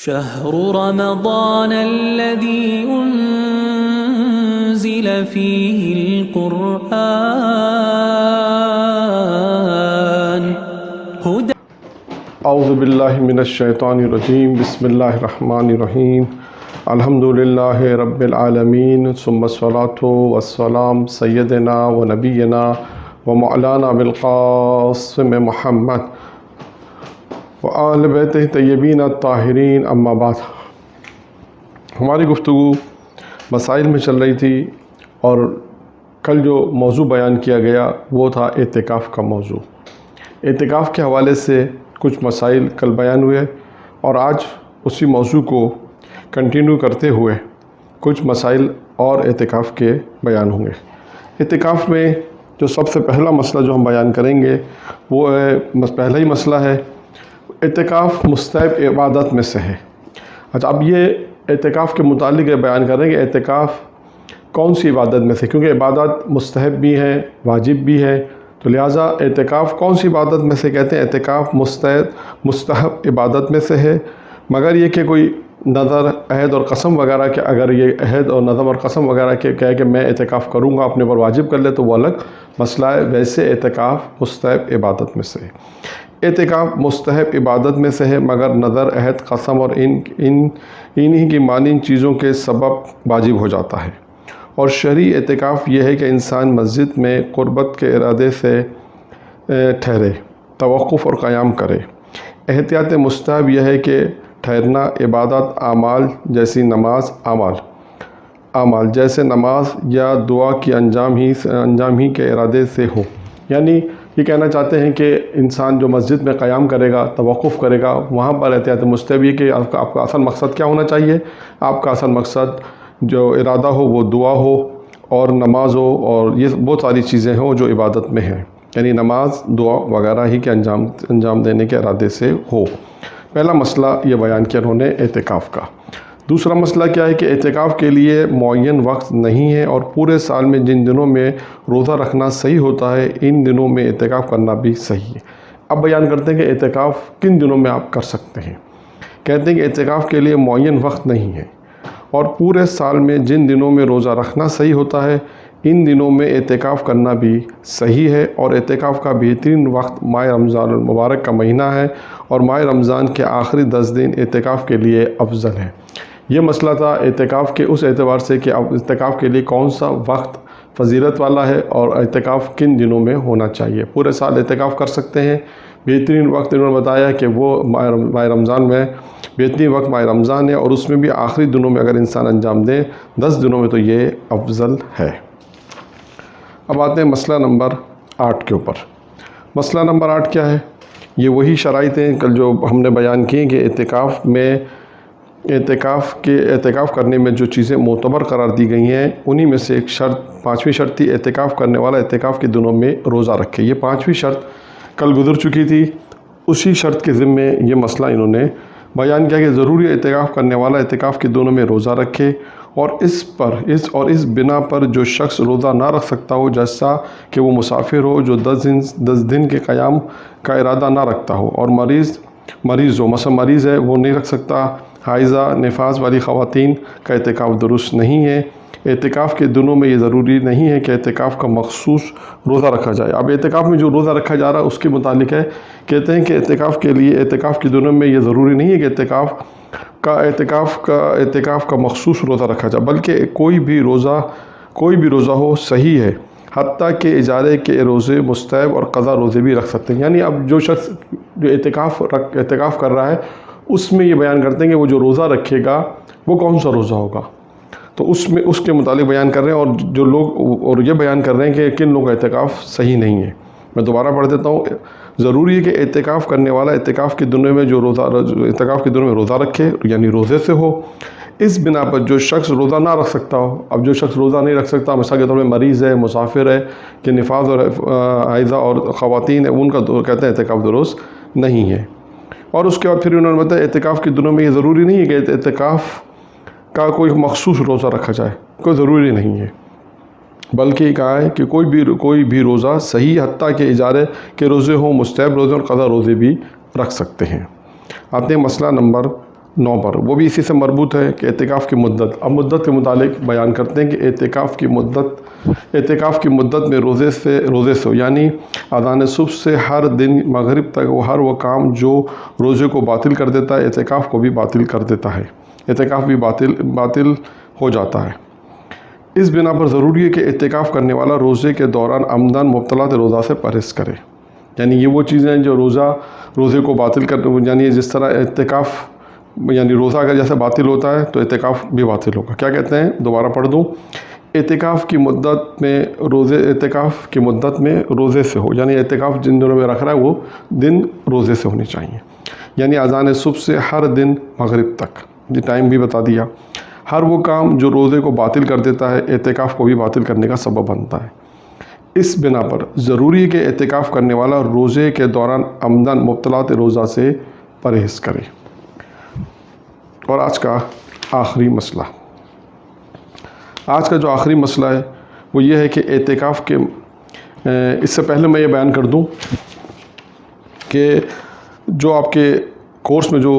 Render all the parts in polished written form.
شهر رمضان الذي أنزل فيه القرآن هدى. اعوذ باللہ من الشیطان الرجیم. بسم اللہ الرحمن الرحیم. الحمد للہ رب العالمین ثم الصلاۃ والسلام سیدنا و نبینا و مولانا بالقاسم محمد و آل بیتہ طیبین الطاہرین. اما بعد، ہماری گفتگو مسائل میں چل رہی تھی اور کل جو موضوع بیان کیا گیا وہ تھا اعتکاف کا موضوع. اعتکاف کے حوالے سے کچھ مسائل کل بیان ہوئے اور آج اسی موضوع کو کنٹینیو کرتے ہوئے کچھ مسائل اور اعتکاف کے بیان ہوں گے. اعتکاف میں جو سب سے پہلا مسئلہ جو ہم بیان کریں گے وہ پہلا ہی مسئلہ ہے، اعتکاف مستحب عبادت میں سے ہے. اچھا، اب یہ اعتکاف کے متعلق بیان کریں گے اعتکاف کون سی عبادت میں سے، کیونکہ عبادت مستحب بھی ہے واجب بھی ہے، تو لہٰذا اعتکاف کون سی عبادت میں سے کہتے ہیں؟ اعتکاف مستحب عبادت میں سے ہے، مگر یہ کہ کوئی نظر عہد اور قسم وغیرہ کہ اگر یہ عہد اور نظر اور قسم وغیرہ کہ کہے کہ میں اعتکاف کروں گا اپنے پر واجب کر لے تو وہ الگ مسئلہ ہے. ویسے اعتکاف مستحب عبادت میں سے ہے. اعتکاف مستحب عبادت میں سے ہے مگر نظر عہد قسم اور انہی کی مانند چیزوں کے سبب واجب ہو جاتا ہے. اور شرعی اعتکاف یہ ہے کہ انسان مسجد میں قربت کے ارادے سے ٹھہرے، توقف اور قیام کرے. احتیاط مستحب یہ ہے کہ ٹھہرنا عبادت اعمال جیسی نماز اعمال جیسے نماز یا دعا کی انجام ہی کے ارادے سے ہو. یعنی یہ کہنا چاہتے ہیں کہ انسان جو مسجد میں قیام کرے گا، توقف کرے گا، وہاں پر احتیاط مستحب یہ کہ آپ کا اصل مقصد کیا ہونا چاہیے؟ آپ کا اصل مقصد جو ارادہ ہو وہ دعا ہو اور نماز ہو اور یہ بہت ساری چیزیں ہوں جو عبادت میں ہیں، یعنی نماز دعا وغیرہ ہی کے انجام دینے کے ارادے سے ہو. پہلا مسئلہ یہ بیان کیا انہوں نے اعتکاف کا. دوسرا مسئلہ کیا ہے کہ اعتکاف کے لیے معین وقت نہیں ہے اور پورے سال میں جن دنوں میں روزہ رکھنا صحیح ہوتا ہے ان دنوں میں اعتکاف کرنا بھی صحیح ہے. اب بیان کرتے ہیں کہ اعتکاف کن دنوں میں آپ کر سکتے ہیں. کہتے ہیں کہ اعتکاف کے لیے معین وقت نہیں ہے اور پورے سال میں جن دنوں میں روزہ رکھنا صحیح ہوتا ہے ان دنوں میں اعتکاف کرنا بھی صحیح ہے. اور اعتکاف کا بہترین وقت ماہ رمضان المبارک کا مہینہ ہے اور ماہ رمضان کے آخری 10 دن اعتکاف کے لیے افضل ہے. یہ مسئلہ تھا اعتکاف کے اس اعتبار سے کہ اعتکاف کے لیے کون سا وقت فضیلت والا ہے اور اعتکاف کن دنوں میں ہونا چاہیے. پورے سال اعتکاف کر سکتے ہیں. بہترین وقت انہوں نے بتایا کہ وہ ماہ رمضان میں بہترین وقت ماہ رمضان ہے اور اس میں بھی آخری دنوں میں اگر انسان انجام دے 10 دنوں میں تو یہ افضل ہے. اب آتے ہیں مسئلہ نمبر 8 کے اوپر. مسئلہ نمبر 8 کیا ہے؟ یہ وہی شرائط ہیں کل جو ہم نے بیان کی کہ اعتکاف کرنے میں جو چیزیں معتبر قرار دی گئی ہیں انہی میں سے ایک شرط، 5ویں شرط تھی اعتکاف کرنے والا اعتکاف کے دنوں میں روزہ رکھے. یہ 5ویں شرط کل گزر چکی تھی. اسی شرط کے ذمے یہ مسئلہ انہوں نے بیان کیا کہ ضروری اعتکاف کرنے والا اعتکاف کے دنوں میں روزہ رکھے اور اس بنا پر جو شخص روزہ نہ رکھ سکتا ہو، جیسا کہ وہ مسافر ہو جو 10 دن کے قیام کا ارادہ نہ رکھتا ہو اور مریض ہو، مثلا مریض ہے وہ نہیں رکھ سکتا، حائضہ نفاس والی خواتین کا اعتکاف درست نہیں ہے. اعتکاف کے دنوں میں یہ ضروری نہیں ہے کہ اعتکاف کا مخصوص روزہ رکھا جائے. اب اعتکاف میں جو روزہ رکھا جا رہا ہے اس کے متعلق ہے، کہتے ہیں کہ اعتکاف کے دنوں میں یہ ضروری نہیں ہے کہ اعتکاف کا مخصوص روزہ رکھا جائے، بلکہ کوئی بھی روزہ ہو صحیح ہے، حتیٰ کہ اجارے کے روزے مستحب اور قضا روزے بھی رکھ سکتے ہیں. یعنی اب جو شخص جو اعتکاف کر رہا ہے اس میں یہ بیان کرتے ہیں کہ وہ جو روزہ رکھے گا وہ کون سا روزہ ہوگا، تو اس کے متعلق بیان کر رہے ہیں. اور جو لوگ اور یہ بیان کر رہے ہیں کہ کن لوگوں کا اعتکاف صحیح نہیں ہے. میں دوبارہ پڑھ دیتا ہوں. ضروری ہے کہ اعتکاف کرنے والا اعتکاف کے دنوں میں روزہ رکھے، یعنی روزے سے ہو. اس بنا پر جو شخص روزہ نہ رکھ سکتا ہو، اب جو شخص روزہ نہیں رکھ سکتا مثال کے طور میں مریض ہے، مسافر ہے کہ نفاس اور حائضہ اور خواتین ہیں، ان کا کہتے ہیں اعتکاف درست نہیں ہے. اور اس کے بعد پھر انہوں نے بتایا اعتکاف کے دنوں میں یہ ضروری نہیں ہے کہ اعتکاف کا کوئی مخصوص روزہ رکھا جائے، کوئی ضروری نہیں ہے، بلکہ یہ کہا ہے کہ کوئی بھی روزہ صحیح، حتیٰ کہ اجارے کے روزے ہوں، مستحب روزے اور قضا روزے بھی رکھ سکتے ہیں. آتے ہیں مسئلہ نمبر 9 پر، وہ بھی اسی سے مربوط ہے کہ اعتکاف کی مدت. اب مدت کے متعلق بیان کرتے ہیں کہ اعتکاف کی مدت میں روزے سے ہو، یعنی اذان صبح سے ہر دن مغرب تک وہ ہر وہ کام جو روزے کو باطل کر دیتا ہے اعتکاف کو بھی باطل کر دیتا ہے، اعتکاف بھی باطل ہو جاتا ہے. اس بنا پر ضروری ہے کہ اعتکاف کرنے والا روزے کے دوران عمدن مبطلات روزہ سے پرہیز کرے. یعنی یہ وہ چیزیں جو روزے کو باطل یعنی جس طرح اعتکاف یعنی روزہ اگر جیسے باطل ہوتا ہے تو اعتکاف بھی باطل ہوگا. کیا کہتے ہیں؟ دوبارہ پڑھ دوں. اعتکاف کی مدت میں روزے سے ہو، یعنی اعتکاف جن دنوں میں رکھ رہا ہے وہ دن روزے سے ہونے چاہیے. یعنی اذان صبح سے ہر دن مغرب تک، یہ ٹائم بھی بتا دیا. ہر وہ کام جو روزے کو باطل کر دیتا ہے اعتکاف کو بھی باطل کرنے کا سبب بنتا ہے. اس بنا پر ضروری ہے کہ اعتکاف کرنے والا روزے کے دوران عمدن مبطلات روزہ سے پرہیز کرے. اور آج کا جو آخری مسئلہ ہے وہ یہ ہے کہ اعتکاف کے اس سے پہلے میں یہ بیان کر دوں کہ جو آپ کے کورس میں جو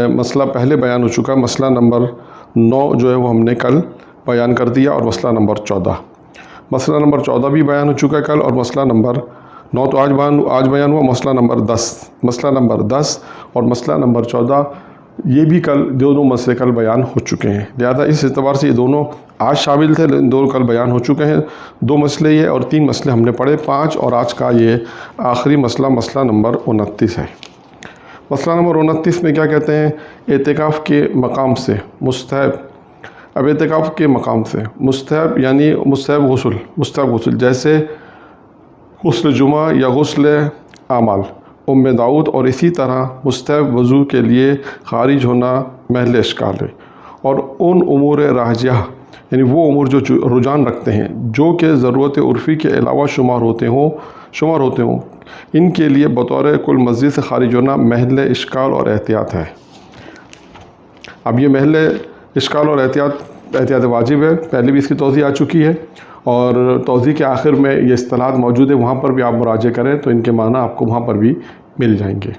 مسئلہ پہلے بیان ہو چکا ہے، مسئلہ نمبر 9 جو ہے وہ ہم نے کل بیان کر دیا، اور مسئلہ نمبر 14 بھی بیان ہو چکا ہے کل، اور مسئلہ نمبر 9 تو آج بیان ہوا. مسئلہ نمبر 10 اور مسئلہ نمبر 14 یہ بھی کل دونوں مسئلے کل بیان ہو چکے ہیں. لہذا اس اعتبار سے یہ دونوں آج شامل تھے، دونوں کل بیان ہو چکے ہیں. 2 مسئلے یہ اور 3 مسئلے ہم نے پڑھے، 5، اور آج کا یہ آخری مسئلہ نمبر 29 ہے. مسئلہ نمبر 29 میں کیا کہتے ہیں؟ اعتکاف کے مقام سے مستحب. اب اعتکاف کے مقام سے مستحب یعنی مستحب غسل، جیسے غسل جمعہ یا غسل اعمال داؤد، اور اسی طرح مستحب وضو کے لیے خارج ہونا محل اشکال ہے. اور ان امور راجحہ یعنی وہ امور جو رجحان رکھتے ہیں جو کہ ضرورت عرفی کے علاوہ شمار ہوتے ہوں ان کے لیے بطور کل مسجد سے خارج ہونا محل اشکال اور احتیاط ہے. اب یہ محل اشکال اور احتیاط واجب ہے، پہلے بھی اس کی توضیح آ چکی ہے، اور توضیح کے آخر میں یہ اصطلاحات موجود ہے، وہاں پر بھی آپ مراجعہ کریں تو ان کے معنی آپ کو وہاں پر بھی مل جائیں گے.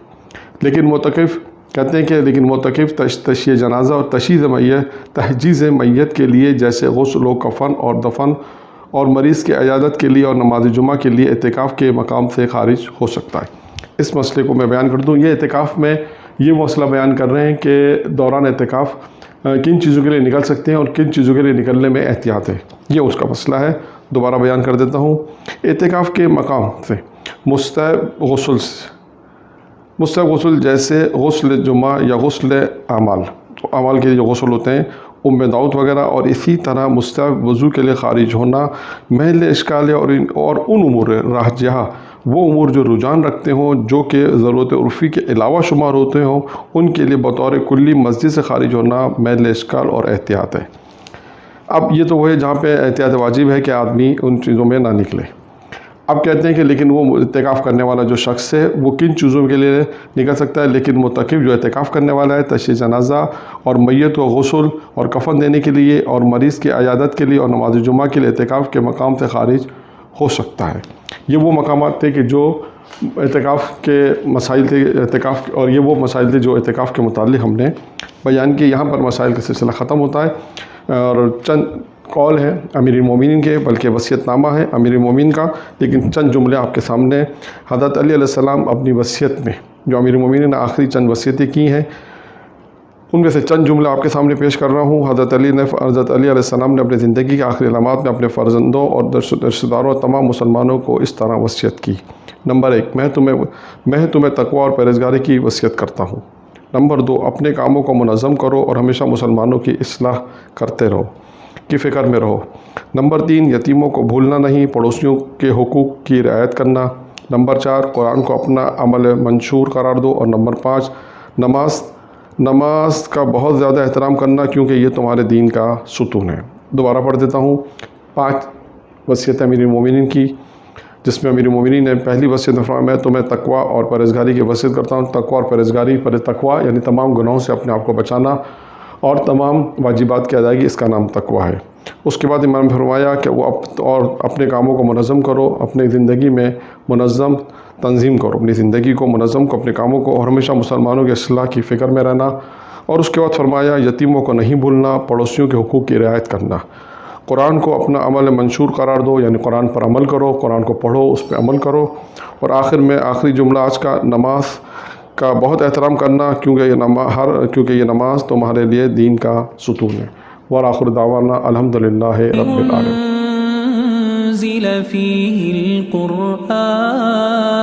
لیکن معتکف کہتے ہیں کہ معتکف تشییع جنازہ اور تحجیز میت کے لیے، جیسے غسل و کفن اور دفن اور مریض کے عیادت کے لیے اور نماز جمعہ کے لیے اعتکاف کے مقام سے خارج ہو سکتا ہے. اس مسئلے کو میں بیان کر دوں. یہ اعتکاف میں یہ مسئلہ بیان کر رہے ہیں کہ دوران اعتکاف کن چیزوں کے لیے نکل سکتے ہیں اور کن چیزوں کے لیے نکلنے میں احتیاط ہے، یہ اس کا مسئلہ ہے. دوبارہ بیان کر دیتا ہوں. اعتکاف کے مقام سے مستحب غسل جیسے غسل جمعہ یا غسل اعمال کے لیے جو غسل ہوتے ہیں داؤد وغیرہ، اور اسی طرح مستحب وضو کے لیے خارج ہونا محل اشکال ہے. اور ان امور راجحہ وہ امور جو رجحان رکھتے ہوں جو کہ ضرورت عرفی کے علاوہ شمار ہوتے ہوں ان کے لیے بطور کلی مسجد سے خارج ہونا محل اشکال اور احتیاط ہے. اب یہ تو وہ ہے جہاں پہ احتیاط واجب ہے کہ آدمی ان چیزوں میں نہ نکلے. اب کہتے ہیں کہ لیکن وہ اعتکاف کرنے والا جو شخص ہے وہ کن چیزوں کے لیے نکل سکتا ہے؟ لیکن معتکف جو اعتکاف کرنے والا ہے تشییع جنازہ اور میت کو غسل اور کفن دینے کے لیے اور مریض کی عیادت کے لیے اور نماز جمعہ کے لیے اعتکاف کے مقام سے خارج ہو سکتا ہے. یہ وہ مقامات تھے کہ جو اعتکاف کے مسائل تھے، اور یہ وہ مسائل تھے جو اعتکاف کے متعلق ہم نے بیان کیے. یہاں پر مسائل کا سلسلہ ختم ہوتا ہے، اور چند قول ہے امیر المومنین کے، بلکہ وصیت نامہ ہے امیر المومنین کا، لیکن چند جملے آپ کے سامنے. حضرت علی علیہ السلام اپنی وصیت میں جو امیر المومنین نے آخری چند وصیتیں کی ہیں ان میں سے چند جملے آپ کے سامنے پیش کر رہا ہوں. حضرت علی علیہ السلام نے اپنی زندگی کے آخری علامات میں اپنے فرزندوں اور رشتہ داروں اور تمام مسلمانوں کو اس طرح وصیت کی. نمبر 1، میں تمہیں تقوی اور پرہیزگاری کی وصیت کرتا ہوں. نمبر 2، اپنے کاموں کو منظم کرو اور ہمیشہ مسلمانوں کی اصلاح کرتے رہو، کی فکر میں رہو. نمبر 3، یتیموں کو بھولنا نہیں، پڑوسیوں کے حقوق کی رعایت کرنا. نمبر 4، قرآن کو اپنا عمل منشور قرار دو. اور نمبر 5، نماز کا بہت زیادہ احترام کرنا کیونکہ یہ تمہارے دین کا ستون ہے. دوبارہ پڑھ دیتا ہوں. 5 وصیت امیر المومنین کی، جس میں امیر المومنین نے پہلی وصیت میں فرمایا میں تمہیں تقوی اور پرہیزگاری کی وصیت کرتا ہوں. تقوی اور پرہیزگاری، تقوی یعنی تمام گناہوں سے اپنے آپ کو بچانا اور تمام واجبات کی ادائیگی، اس کا نام تقوی ہے. اس کے بعد امام نے فرمایا کہ وہ اپنے کاموں کو منظم کرو، اپنی زندگی میں تنظیم کرو، اپنی زندگی کو منظم کرو، اپنے کاموں کو، اور ہمیشہ مسلمانوں کی اصلاح کی فکر میں رہنا. اور اس کے بعد فرمایا یتیموں کو نہیں بھولنا، پڑوسیوں کے حقوق کی رعایت کرنا، قرآن کو اپنا عمل منشور قرار دو، یعنی قرآن پر عمل کرو، قرآن کو پڑھو، اس پہ عمل کرو۔ اور آخر میں آخری جملہ آج کا، نماز کا بہت احترام کرنا، کیونکہ یہ نماز تمہارے لیے دین کا ستون ہے۔ وآخر دعوانا الحمدللہ رب العالمین۔ أنزل فيه القرآن